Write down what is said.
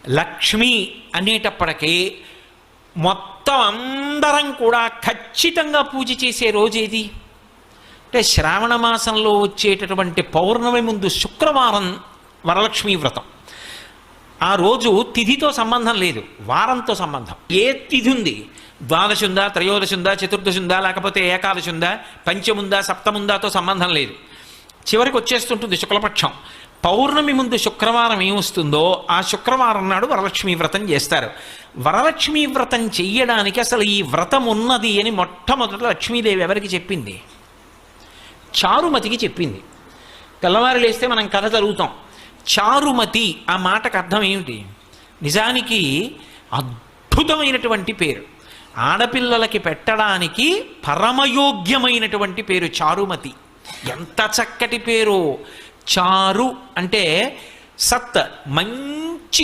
లక్ష్మి అనేటప్పటికీ మొత్తం అందరం కూడా ఖచ్చితంగా పూజ చేసే రోజు ఏది అంటే శ్రావణ మాసంలో వచ్చేటటువంటి పౌర్ణమి ముందు శుక్రవారం వరలక్ష్మీ వ్రతం. ఆ రోజు తిథితో సంబంధం లేదు, వారంతో సంబంధం. ఏ తిథి ఉంది, ద్వాదశి ఉందా, త్రయోదశి ఉందా, చతుర్దశి ఉందా, లేకపోతే ఏకాదశి ఉందా, పంచముందా, సప్తముందాతో సంబంధం లేదు. చివరికి వచ్చేస్తుంటుంది శుక్లపక్షం. పౌర్ణమి ముందు శుక్రవారం ఏమొస్తుందో ఆ శుక్రవారం నాడు వరలక్ష్మీ వ్రతం చేస్తారు. వరలక్ష్మీ వ్రతం చెయ్యడానికి అసలు ఈ వ్రతం ఉన్నది అని మొట్టమొదట లక్ష్మీదేవి ఎవరికి చెప్పింది? చారుమతికి చెప్పింది. తెల్లవారు లేస్తే మనం కథ చదువుతాం. చారుమతి ఆ మాటకు అర్థం ఏమిటి? నిజానికి అద్భుతమైనటువంటి పేరు, ఆడపిల్లలకి పెట్టడానికి పరమయోగ్యమైనటువంటి పేరు చారుమతి. ఎంత చక్కటి పేరు! చారు అంటే సత్, మంచి